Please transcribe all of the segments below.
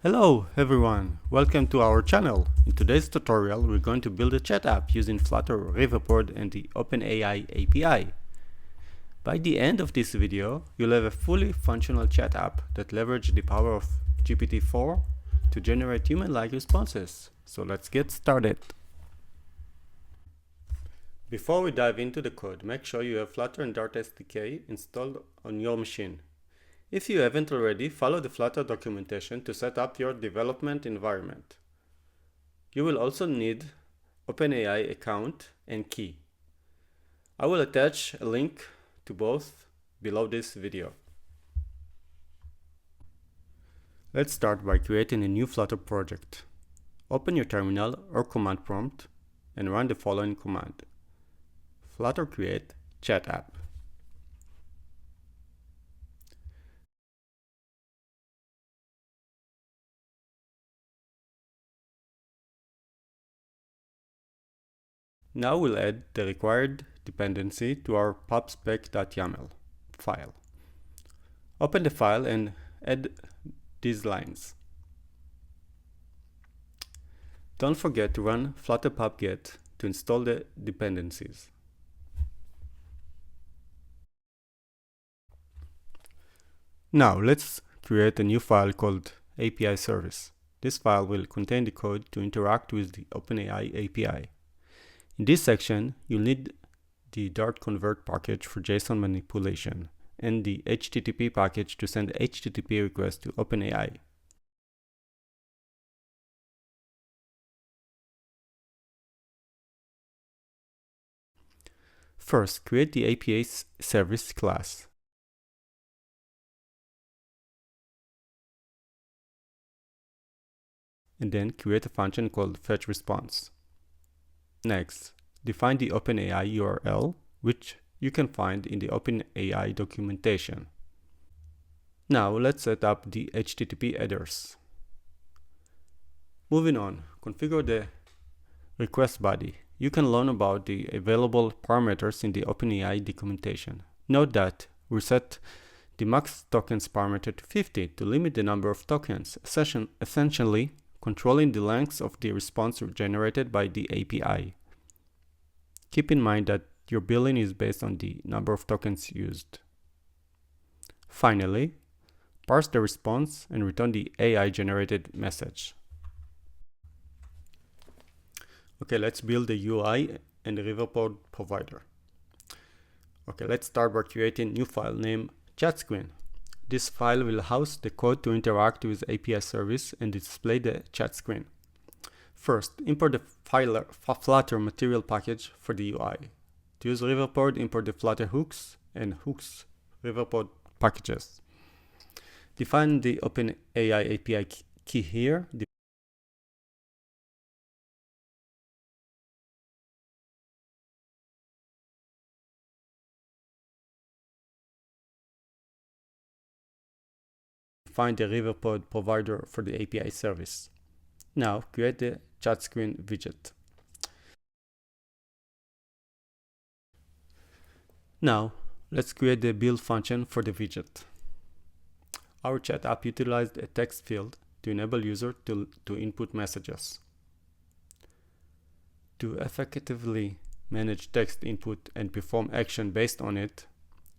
Hello everyone, welcome to our channel. In today's tutorial we're going to build a chat app using Flutter, Riverpod and the OpenAI API. By the end of this video, you'll have a fully functional chat app that leverages the power of GPT-4 to generate human-like responses. So let's get started. Before we dive into the code, make sure you have Flutter and Dart SDK installed on your machine. If you haven't already, follow the Flutter documentation to set up your development environment. You will also need OpenAI account and key. I will attach a link to both below this video. Let's start by creating a new Flutter project. Open your terminal or command prompt and run the following command: Flutter create chat app. Now we'll add the required dependency to our pubspec.yaml file. Open the file and add these lines. Don't forget to run flutter pub-get to install the dependencies. Now let's create a new file called API service. This file will contain the code to interact with the OpenAI API. In this section, you'll need the Dart convert package for JSON manipulation and the HTTP package to send HTTP requests to OpenAI. First, create the API service class. And then create a function called fetchResponse. Next, define the OpenAI URL, which you can find in the OpenAI documentation. Now let's set up the HTTP headers. Moving on, configure the request body. You can learn about the available parameters in the OpenAI documentation. Note that we set the max tokens parameter to 50 to limit the number of tokens, essentially controlling the length of the response generated by the API. Keep in mind that your billing is based on the number of tokens used. Finally, parse the response and return the AI-generated message. Okay, let's build the UI and the Riverpod provider. Okay, let's start by creating a new file named ChatScreen. This file will house the code to interact with API service and display the chat screen. First, import the Flutter material package for the UI. To use Riverpod, import the Flutter Hooks and Hooks Riverpod packages. Define the OpenAI API key here. Define the Riverpod provider for the API service. Now create the chat screen widget. Now let's create the build function for the widget. Our chat app utilized a text field to enable user to input messages. To effectively manage text input and perform action based on it,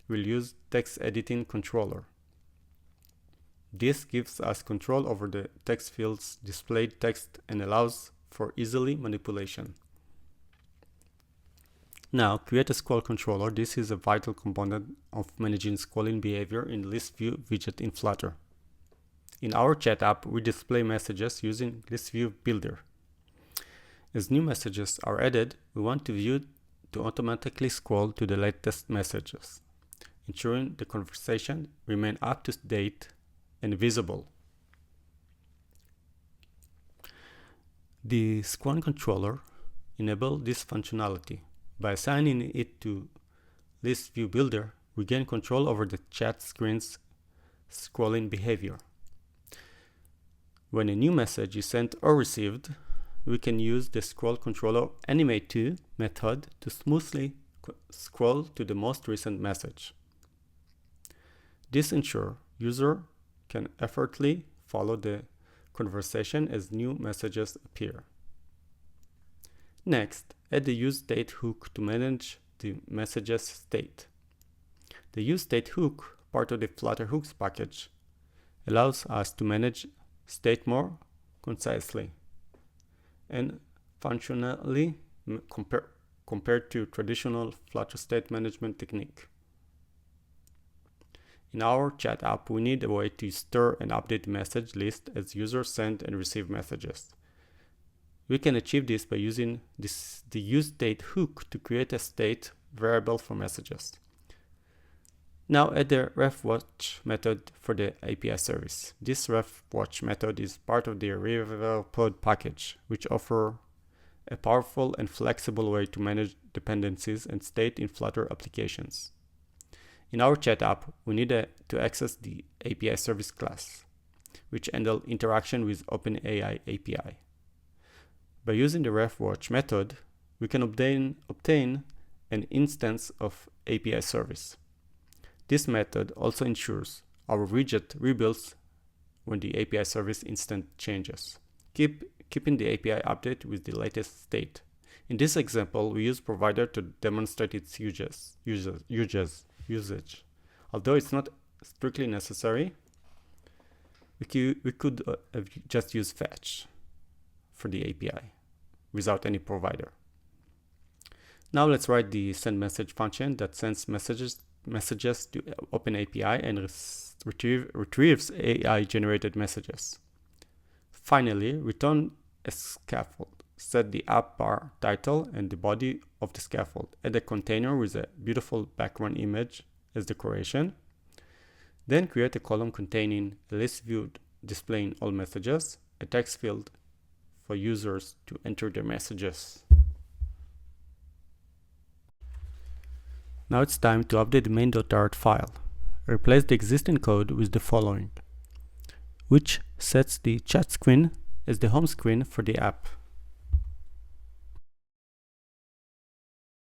we'll use text editing controller. This gives us control over the text field's displayed text and allows for easily manipulation. Now create a scroll controller. This is a vital component of managing scrolling behavior in list view widget in Flutter. In our chat app, we display messages using list view builder. As new messages are added, we want the view to automatically scroll to the latest messages, ensuring the conversation remain up to date and visible. The scroll controller enables this functionality. By assigning it to List View Builder, we gain control over the chat screen's scrolling behavior. When a new message is sent or received, we can use the scroll controller animate2 method to smoothly scroll to the most recent message. This ensures user can effortlessly follow the conversation as new messages appear. Next, add the useState hook to manage the message's state. The useState hook, part of the Flutter Hooks package, allows us to manage state more concisely and functionally compared to traditional Flutter state management technique. In our chat app, we need a way to store and update the message list as users send and receive messages. We can achieve this by using the useState hook to create a state variable for messages. Now add the refWatch method for the API service. This refWatch method is part of the Riverpod package, which offers a powerful and flexible way to manage dependencies and state in Flutter applications. In our chat app, we need to access the API service class, which handles interaction with OpenAI API. By using the refWatch method, we can obtain an instance of API service. This method also ensures our widget rebuilds when the API service instance changes, keeping the API update with the latest state. In this example, we use provider to demonstrate its usage. Although it's not strictly necessary, we could have just used fetch for the API without any provider. Now let's write the send message function that sends messages to OpenAPI and retrieves AI generated messages. Finally, return a scaffold. Set the app bar title and the body of the scaffold. Add a container with a beautiful background image as decoration. Then create a column containing a list view displaying all messages, a text field for users to enter their messages. Now it's time to update the main.dart file. Replace the existing code with the following, which sets the chat screen as the home screen for the app.